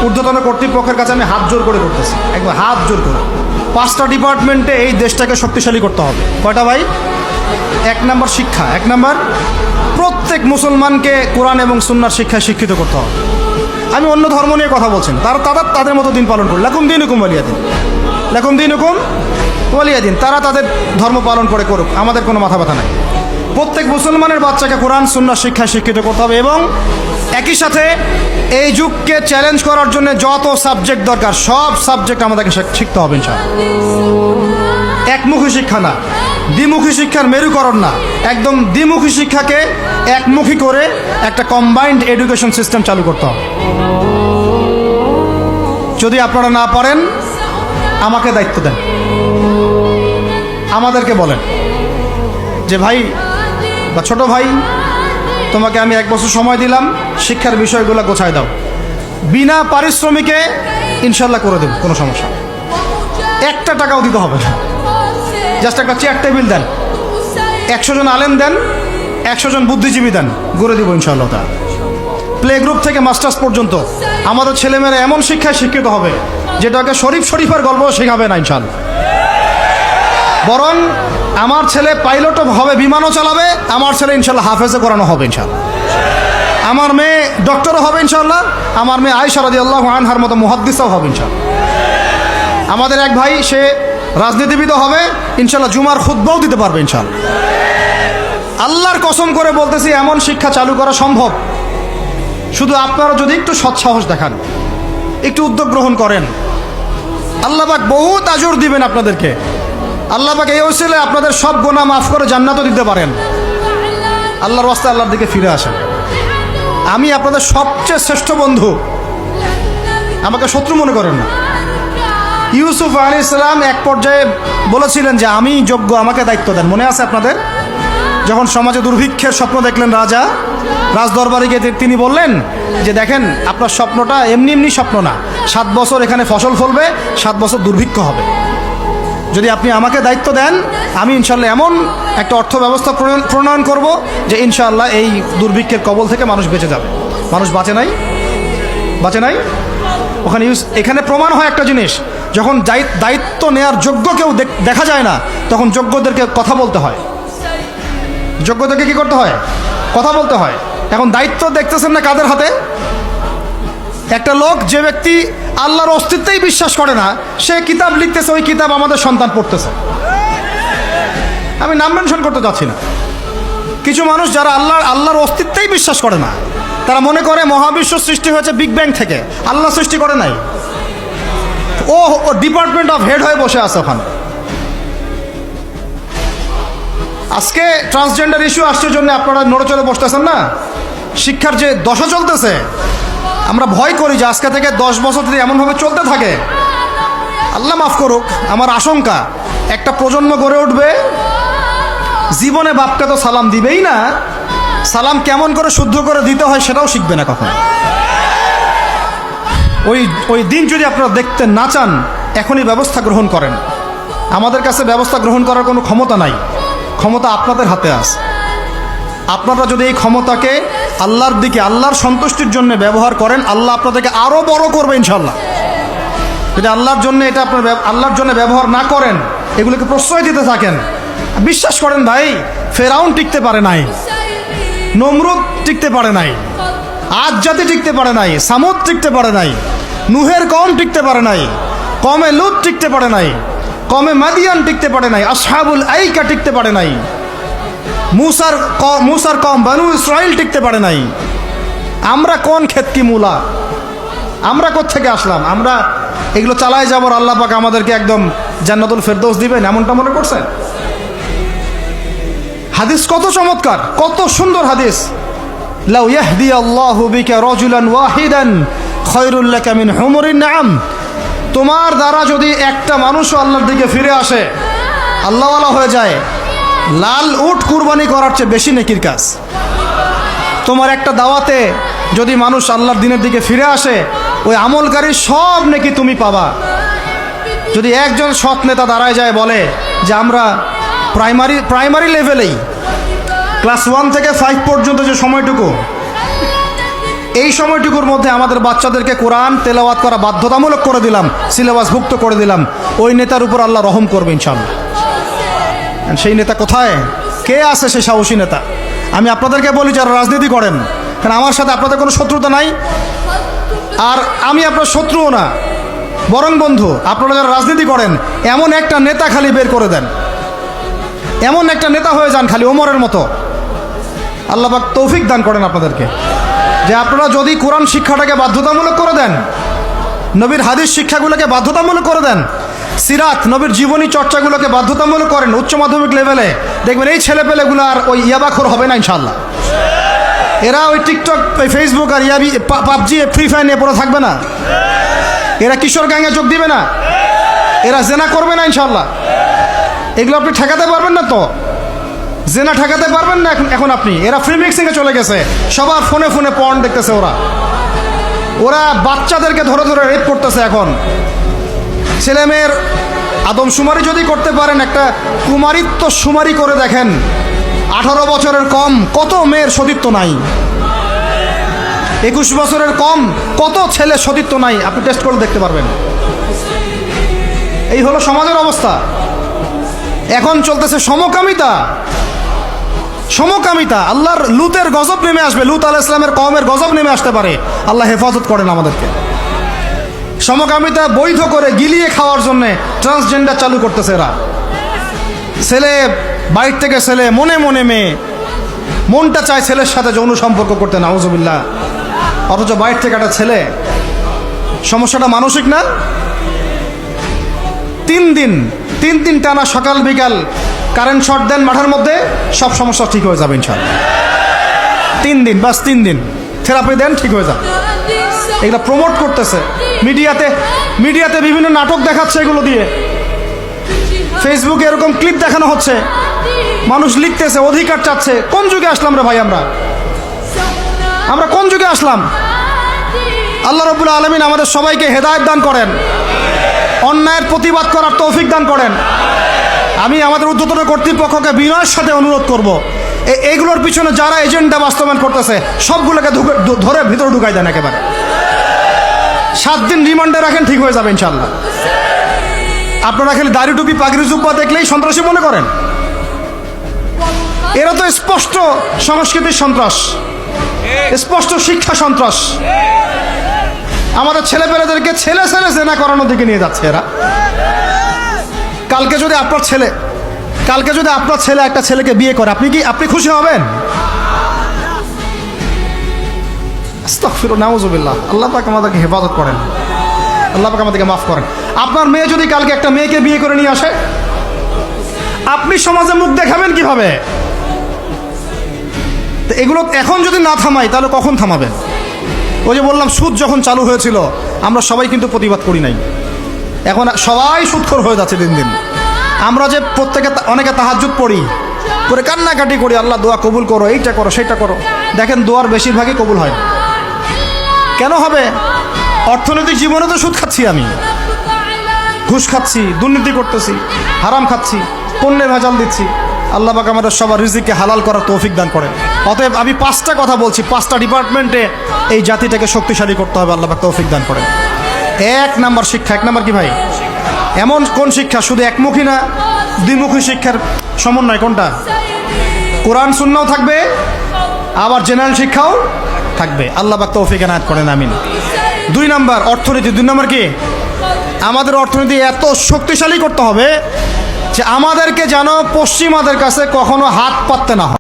ঊর্ধ্বতন কর্তৃপক্ষের কাছে আমি হাত জোর করে করতেছি, একবার হাত জোর করে। 5টা ডিপার্টমেন্টে এই দেশটাকে শক্তিশালী করতে হবে। কয়টা ভাই? 1 নম্বর শিক্ষা, 1 নম্বর প্রত্যেক মুসলমানকে কোরআন এবং সুন্নাহর শিক্ষায় শিক্ষিত করতে হবে। আমি অন্য ধর্ম নিয়ে কথা বলছি না, তাদের মতো দিন পালন করি। লাকুম দিনুকুম ওয়ালিয়া দিন, লাকুম দিনুকুম ওয়ালিয়া দিন। তারা তাদের ধর্ম পালন করে করুক, আমাদের কোনো মাথা ব্যথা নাই। প্রত্যেক মুসলমানের বাচ্চাকে কোরআন সুন্নাহর শিক্ষায় শিক্ষিত করতে হবে এবং একই সাথে এই যুগকে চ্যালেঞ্জ করার জন্য যত সাবজেক্ট দরকার সব সাবজেক্ট আমাদেরকে শিখতে হবে ইনশাআল্লাহ। একমুখী শিক্ষা না, দ্বিমুখী শিক্ষার মেরুকরণ না, একদম দ্বিমুখী শিক্ষাকে একমুখী করে একটা কম্বাইন্ড এডুকেশন সিস্টেম চালু করতে হবে। যদি আপনারা না পারেন আমাকে দায়িত্ব দেন, আমাদেরকে বলেন যে ভাই বা ছোট ভাই, তোমাকে আমি 1 বছর সময় দিলাম, শিক্ষার বিষয়গুলো গোছায় দাও। বিনা পারিশ্রমিকে ইনশাল্লাহ করে দেব, কোনো সমস্যা। 1 টাকাও দিতে হবে না, জাস্ট একটা চেয়ার টেবিল দেন, 100 জন আলেম দেন, 100 জন বুদ্ধিজীবী দেন, গড়ে দিব ইনশাআল্লাহ। তা প্লে গ্রুপ থেকে মাস্টার্স পর্যন্ত আমাদের ছেলেমেয়েরা এমন শিক্ষায় শিক্ষিত হবে যেটাকে শরীফের গল্প শেখাবে না ইনশাআল্লাহ। বরং আমার ছেলে পাইলটও হবে, বিমানও চালাবে, আমার ছেলে ইনশাআল্লাহ হাফেজে করানো হবে ইনশাআল্লাহ। আমার মেয়ে ডক্টরও হবে ইনশাআল্লাহ, আমার মেয়ে আয়েশা রাদিয়াল্লাহু আনহার মতো মুহাদ্দিসও হবে ইনশাআল্লাহ। আমাদের এক ভাই সে রাজনীতিবিদও হবে ইনশাআল্লাহ, জুমার খুতবাও দিতে পারবে ইনশাআল্লাহ। আল্লাহর কসম করে বলতেছি, এমন শিক্ষা চালু করা সম্ভব। শুধু আপনারা যদি একটু সৎসাহস দেখান, একটু উদ্যোগ গ্রহণ করেন, আল্লাহ পাক বহুত আজর দিবেন আপনাদেরকে। আল্লাহ পাক এই ওসিলায় আপনাদের সব গুনাহ মাফ করে জান্নাতও দিতে পারেন। আল্লাহর রাস্তায় আল্লাহর দিকে ফিরে আসেন। আমি আপনাদের সবচেয়ে শ্রেষ্ঠ বন্ধু, আমাকে শত্রু মনে করেন না। ইউসুফ আলাইহিস সালাম এক পর্যায়ে বলেছিলেন যে আমি যোগ্য, আমাকে দায়িত্ব দেন। মনে আছে আপনাদের? যখন সমাজে দুর্ভিক্ষের স্বপ্ন দেখলেন রাজা, রাজদরবারে গিয়ে তিনি বললেন যে দেখেন, আপনার স্বপ্নটা এমনি এমনি স্বপ্ন না, 7 বছর এখানে ফসল ফলবে, 7 বছর দুর্ভিক্ষ হবে। যদি আপনি আমাকে দায়িত্ব দেন, আমি ইনশাআল্লাহ এমন একটা অর্থ ব্যবস্থা প্রণয়ন করব যে ইনশাআল্লাহ এই দুর্ভিক্ষের কবল থেকে মানুষ বেঁচে যাবে। মানুষ বাঁচে নাই। ওখানে এখানে প্রমাণ হয় একটা জিনিস, যখন দায়িত্ব নেয়ার যোগ্য কেউ দেখা যায় না, তখন যোগ্যদেরকে কথা বলতে হয়। যোগ্যদেরকে কি করতে হয়? কথা বলতে হয়। এখন দায়িত্ব দেখতেছেন না কাদের হাতে? একটা লোক, যে ব্যক্তি আল্লাহর অস্তিত্বেই বিশ্বাস করে না, সে কিতাব লিখতেছে, ওই কিতাব আমাদের সন্তান পড়তেছে। আমি নাম মেনশন করতে যাচ্ছি না। কিছু মানুষ যারা আল্লাহর অস্তিত্বেই বিশ্বাস করে না, তারা মনে করে মহাবিশ্ব সৃষ্টি হয়েছে বিগ ব্যাং থেকে, আল্লাহ সৃষ্টি করে নাই। ও ডিপার্টমেন্ট অফ হেড হয়ে বসে আছে ওখানে। আজকে ট্রান্সজেন্ডার ইস্যু আসছে জন্য আপনারা নড়েচড়ে বসতেছেন না। শিক্ষার যে দশা চলতেছে, আমরা ভয় করি যে আজকে থেকে 10 বছর যদি এমনভাবে চলতে থাকে, আল্লাহ মাফ করুক, আমার আশঙ্কা একটা প্রজন্ম গড়ে উঠবে, জীবনে বাপকে তো সালাম দিবেই না, সালাম কেমন করে শুদ্ধ করে দিতে হয় সেটাও শিখবে না কখনো। ওই দিন যদি আপনারা দেখতে না চান, এখনই ব্যবস্থা গ্রহণ করেন। আমাদের কাছে ব্যবস্থা গ্রহণ করার কোনো ক্ষমতা নাই, ক্ষমতা আপনাদের হাতে আছে। আপনারা যদি এই ক্ষমতাকে আল্লাহর দিকে, আল্লাহর সন্তুষ্টির জন্য ব্যবহার করেন, আল্লাহ আপনাদেরকে আরো বড় করবে ইনশাআল্লাহ। যদি আল্লাহর জন্য এটা আপনার আল্লাহর জন্য ব্যবহার না করেন, এগুলোকে প্রশ্রয় দিতে থাকেন, বিশ্বাস করেন ভাই, ফেরাউন টিকতে পারে নাই, নমরুদ টিকতে পারে নাই, আদ জাতি টিকতে পারে নাই, সামুদ টিকতে পারে নাই, নুহের কওম টিকতে পারে নাই, কমে লুত টিকতে পারে নাই, কমে মাদিয়ান টিকতে পারে নাই, আসহাবুল আইকা টিকতে পারে নাই, মুসার কম বানু ইসরাইল টিকতে পারে নাই। আমরা কোন ক্ষেত কি মূলা? আমরা কোত্থেকে আসলাম? আমরা এগুলো চালায় যাবার আল্লাহ পাক আমাদেরকে একদম জান্নাতুল ফেরদৌস দিবেন এমনটা মনে করছেন? হাদিস কত চমৎকার, কত সুন্দর হাদিস। লাউ ইয়াহদি আল্লাহু বিকা রাজুলান ওয়াহিদান খায়রুল লাকা মিন হুমুরিন নাম। তোমার দ্বারা যদি একটা মানুষও আল্লাহর দিকে ফিরে আসে, আল্লাহওয়ালা হয়ে যায়, লাল উট কুরবানি করার চেয়ে বেশি নেকির কাজ। তোমার একটা দাওয়াতে যদি মানুষ আল্লাহর দিনের দিকে ফিরে আসে, ওই আমলকারী সব নেকি তুমি পাবা। যদি একজন সৎ নেতা দাঁড়ায় যায় বলে যে আমরা প্রাইমারি লেভেলেই ক্লাস 1 থেকে 5 পর্যন্ত যে সময়টুকু এই সময়টুকুর মধ্যে আমাদের বাচ্চাদেরকে কোরআন তেলাওয়াত করা বাধ্যতামূলক করে দিলাম, সিলেবাসভুক্ত করে দিলাম। ওই নেতার উপর আল্লাহ রহম করবে ইনশাআল্লাহ। সেই নেতা কোথায়, কে আছে সেই সাহসী নেতা? আমি আপনাদেরকে বলি যারা রাজনীতি করেন, কারণ আমার সাথে আপনাদের কোনো শত্রুতা নাই, আর আমি আপনার শত্রুও না, বরং বন্ধু। আপনারা যারা রাজনীতি করেন, এমন একটা নেতা খালি বের করে দেন, এমন একটা নেতা হয়ে যান খালি ওমরের মতো। আল্লাহ পাক তৌফিক দান করেন আপনাদেরকে, যে আপনারা যদি কোরআন শিক্ষাটাকে বাধ্যতামূলক করে দেন, নবীর হাদিস শিক্ষাগুলোকে বাধ্যতামূলক করে দেন, সিরাত নবীর জীবনী চর্চাগুলোকে বাধ্যতামূলক করেন উচ্চ মাধ্যমিক লেভেলে, দেখবেন এই ছেলেপেলেগুলো আর ওই ইয়াবাখোর হবে না ইনশাআল্লাহ। এরা ওই টিকটক, ফেসবুক আর পাবজি, ফ্রি ফায়ার নিয়ে পড়ে থাকবে না। এরা কিশোর গ্যাংয়ে যোগ দিবে না, এরা জেনা করবে না ইনশাআল্লাহ। এগুলো আপনি ঠেকাতে পারবেন না তো, জেনা ঠেকাতে পারবেন না এখন আপনি। এরা ফ্রি মিক্সিংয়ে চলে গেছে, সবার ফোনে ফোনে পর্ন দেখতেছে। ওরা বাচ্চাদেরকে ধরে ধরে রেপ করতেছে। এখন ছেলে মেয়ের আদমশুমারি যদি করতে পারেন, একটা কুমারিত্ব শুমারি করে দেখেন, 18 বছরের কম কত মেয়ের সতীত্ব নাই, 21 বছরের কম কত ছেলে সতীত্ব নাই, আপনি টেস্ট করে দেখতে পারবেন। এই হলো সমাজের অবস্থা। এখন চলতেছে সমকামিতা, সমকামিতা। আল্লাহর লুতের গজব নেমে আসবে, লুত আলাইহিস সালামের কওমের গজব নেমে আসতে পারে। আল্লাহ হেফাজত করেন আমাদেরকে। সমকামিতা বৈধ করে গিলিয়ে খাওয়ার জন্য ট্রান্সজেন্ডার চালু করতেছে এরা। ছেলে বাইর থেকে ছেলে, মনে মনে মেয়ে, মনটা চায় ছেলের সাথে যৌন সম্পর্ক করতে, নাউজুবিল্লাহ। অথচ বাইর থেকে একটা ছেলে। সমস্যাটা মানসিক না? 3 দিন টানা সকাল বিকাল কারেন্ট শর্ট দেন মাঠের মধ্যে, সব সমস্যা ঠিক হয়ে যাবে ইনশাআল্লাহ। 3 দিন, বাস 3 দিন থেরাপি দেন, ঠিক হয়ে যাবে। এগুলো প্রমোট করতেছে মিডিয়াতে বিভিন্ন নাটক দেখাচ্ছে, এগুলো দিয়ে ফেসবুকে এরকম ক্লিপ দেখানো হচ্ছে, মানুষ লিখতেছে, অধিকার চাচ্ছে। কোন যুগে আসলাম রে ভাই? আমরা কোন যুগে আসলাম? আল্লাহ রাব্বুল আলামিন আমাদের সবাইকে হেদায়েত দান করেন, অন্যায়ের প্রতিবাদ করার তৌফিক দান করেন। আমি আমাদের ঊর্ধ্বতন কর্তৃপক্ষকে বিনয়ের সাথে অনুরোধ করব, এইগুলোর পিছনে যারা এজেন্ডা বাস্তবায়ন করতেছে সবগুলোকে ধরে ভিতরে ঢুকাই দেন একেবারে। 7 দিন রিমান্ডে রাখেন, ঠিক হয়ে যাবে ইনশাআল্লাহ। আপনারা খালি দাড়ি টুপি পাগড়ি জুব্বা দেখলেই সন্ত্রাসী মনে করেন? এরা তো স্পষ্ট সংস্কৃতির সন্ত্রাস, স্পষ্ট শিক্ষা সন্ত্রাস। আমাদের ছেলেপেলেদেরকে ছেলে জেনা করানোর দিকে নিয়ে যাচ্ছে এরা। কালকে যদি আপনার ছেলে একটা ছেলেকে বিয়ে করে, আপনি খুশি হবেন? আস্তাগফিরুল্লাহ, নাউজুবিল্লাহ। আল্লাহ পাক আমাদেরকে হেফাজত করেন, আল্লাহ পাক আমাদেরকে মাফ করেন। আপনার মেয়ে যদি কালকে একটা মেয়েকে বিয়ে করে নিয়ে আসে, আপনি সমাজে মুখ দেখাবেন কিভাবে? তো এগুলো এখন যদি না থামাই, তাহলে কখন থামাবেন? ওই যে বললাম, সুদ যখন চালু হয়েছিল আমরা সবাই কিন্তু প্রতিবাদ করি নাই। এখন সবাই সুদখোর হয়ে যাচ্ছে দিন দিন। আমরা যে অনেকে তাহাজ্জুদ পড়ি, করে কান্নাকাটি করি, আল্লাহ দোয়া কবুল করো, এইটা করো সেইটা করো। দেখেন দোয়ার বেশিরভাগই কবুল হয়। কেন হবে? অর্থনৈতিক জীবনে তো সুদ খাচ্ছি, আমি ঘুষ খাচ্ছি, দুর্নীতি করতেছি, হারাম খাচ্ছি, পণ্যে ভেজাল দিচ্ছি। আল্লাহ পাক আমাদের সবার রিজিককে হালাল করার তৌফিক দান করেন। অতএব আমি 5টা কথা বলছি, 5টা ডিপার্টমেন্টে এই জাতিটাকে শক্তিশালী করতে হবে। আল্লাহ পাক তৌফিক দান করেন। 1 নাম্বার শিক্ষা। 1 নাম্বার কি ভাই? এমন কোন শিক্ষা? শুধু একমুখী না, দ্বিমুখী শিক্ষার সমন্বয়। কোনটা? কোরআন সুন্নাহও থাকবে, আবার জেনারেল শিক্ষাও থাকবে। আল্লাহ পাক তৌফিক এনায়েত করেন, আমিন। 2 নাম্বার অর্থনীতি। 2 নাম্বার কি? আমাদের অর্থনীতি এত শক্তিশালী করতে হবে যে আমাদেরকে যেন পশ্চিমাদের কাছে কখনো হাত পাততে না হয়।